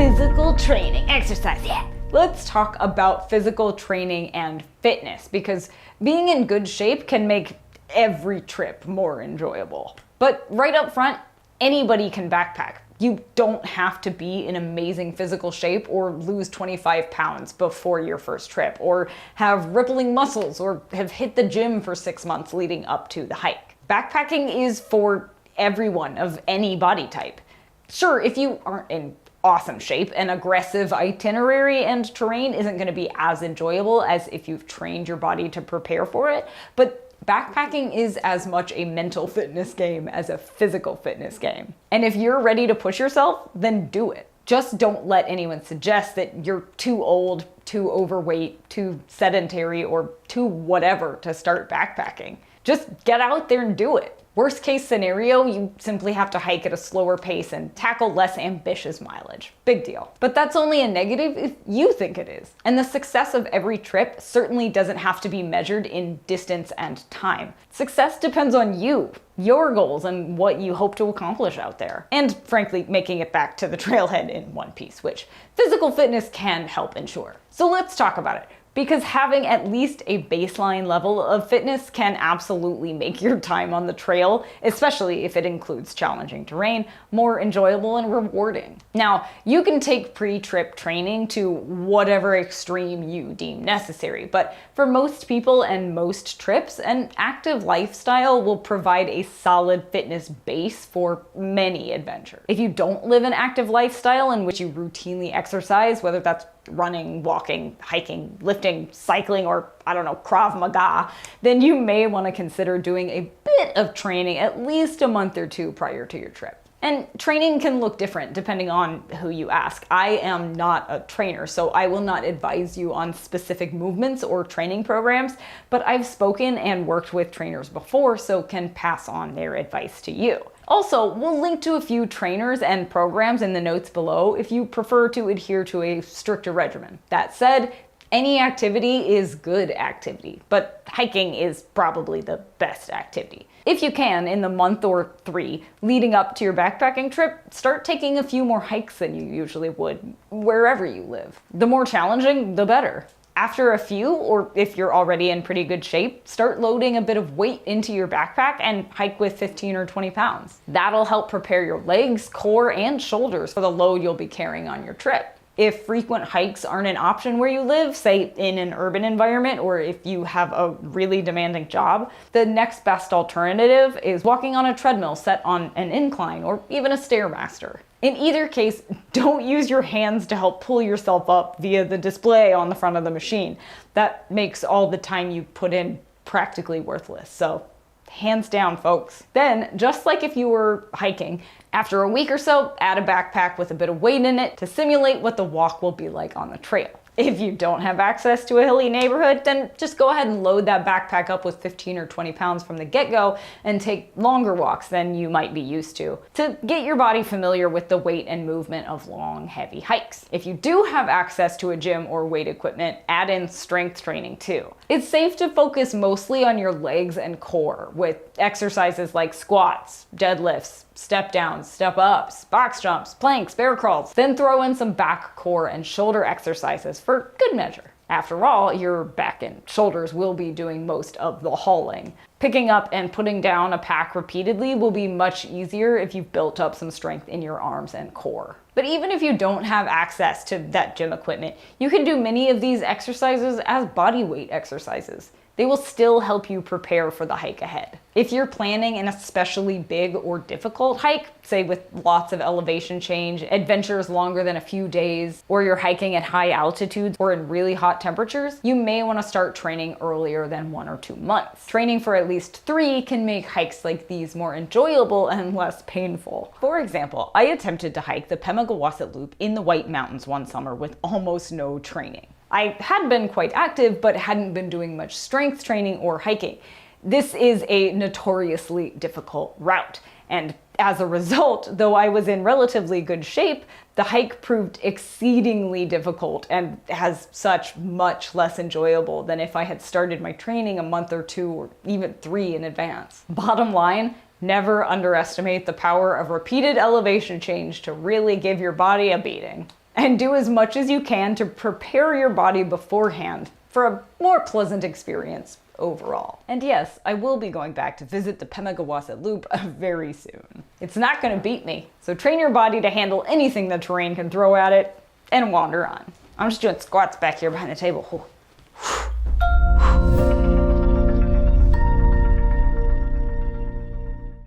Physical training, exercise, yeah. Let's talk about physical training and fitness, because being in good shape can make every trip more enjoyable. But right up front, anybody can backpack. You don't have to be in amazing physical shape or lose 25 pounds before your first trip, or have rippling muscles, or have hit the gym for 6 months leading up to the hike. Backpacking is for everyone of any body type. Sure, if you aren't in awesome shape, an aggressive itinerary and terrain isn't going to be as enjoyable as if you've trained your body to prepare for it, but backpacking is as much a mental fitness game as a physical fitness game. And if you're ready to push yourself, then do it. Just don't let anyone suggest that you're too old, too overweight, too sedentary, or too whatever to start backpacking. Just get out there and do it. Worst case scenario, you simply have to hike at a slower pace and tackle less ambitious mileage. Big deal. But that's only a negative if you think it is. And the success of every trip certainly doesn't have to be measured in distance and time. Success depends on you, your goals, and what you hope to accomplish out there. And frankly, making it back to the trailhead in one piece, which physical fitness can help ensure. So let's talk about it. Because having at least a baseline level of fitness can absolutely make your time on the trail, especially if it includes challenging terrain, more enjoyable and rewarding. Now, you can take pre-trip training to whatever extreme you deem necessary, but for most people and most trips, an active lifestyle will provide a solid fitness base for many adventures. If you don't live an active lifestyle in which you routinely exercise, whether that's running, walking, hiking, lifting, cycling, or I don't know, Krav Maga, then you may want to consider doing a bit of training at least a month or two prior to your trip. And training can look different depending on who you ask. I am not a trainer, so I will not advise you on specific movements or training programs, but I've spoken and worked with trainers before, so can pass on their advice to you. Also, we'll link to a few trainers and programs in the notes below if you prefer to adhere to a stricter regimen. That said, any activity is good activity, but hiking is probably the best activity. If you can, in the month or 3 leading up to your backpacking trip, start taking a few more hikes than you usually would, wherever you live. The more challenging, the better. After a few, or if you're already in pretty good shape, start loading a bit of weight into your backpack and hike with 15 or 20 pounds. That'll help prepare your legs, core, and shoulders for the load you'll be carrying on your trip. If frequent hikes aren't an option where you live, say in an urban environment, or if you have a really demanding job, the next best alternative is walking on a treadmill set on an incline or even a Stairmaster. In either case, don't use your hands to help pull yourself up via the display on the front of the machine. That makes all the time you put in practically worthless. So hands down, folks. Then, just like if you were hiking, after a week or so, add a backpack with a bit of weight in it to simulate what the walk will be like on the trail. If you don't have access to a hilly neighborhood, then just go ahead and load that backpack up with 15 or 20 pounds from the get-go and take longer walks than you might be used to get your body familiar with the weight and movement of long, heavy hikes. If you do have access to a gym or weight equipment, add in strength training too. It's safe to focus mostly on your legs and core with exercises like squats, deadlifts, step downs, step ups, box jumps, planks, bear crawls. Then throw in some back, core, and shoulder exercises for good measure. After all, your back and shoulders will be doing most of the hauling. Picking up and putting down a pack repeatedly will be much easier if you've built up some strength in your arms and core. But even if you don't have access to that gym equipment, you can do many of these exercises as body weight exercises. They will still help you prepare for the hike ahead. If you're planning an especially big or difficult hike, say with lots of elevation change, adventures longer than a few days, or you're hiking at high altitudes or in really hot temperatures, you may want to start training earlier than 1 or 2 months. Training for at least 3 can make hikes like these more enjoyable and less painful. For example, I attempted to hike the Pemigewasset Loop in the White Mountains one summer with almost no training. I had been quite active, but hadn't been doing much strength training or hiking. This is a notoriously difficult route, and as a result, though I was in relatively good shape, the hike proved exceedingly difficult and as such much less enjoyable than if I had started my training a month or 2 or even 3 in advance. Bottom line, never underestimate the power of repeated elevation change to really give your body a beating. And do as much as you can to prepare your body beforehand for a more pleasant experience overall. And yes, I will be going back to visit the Pemigewasset Loop very soon. It's not going to beat me, so train your body to handle anything the terrain can throw at it and wander on. I'm just doing squats back here behind the table.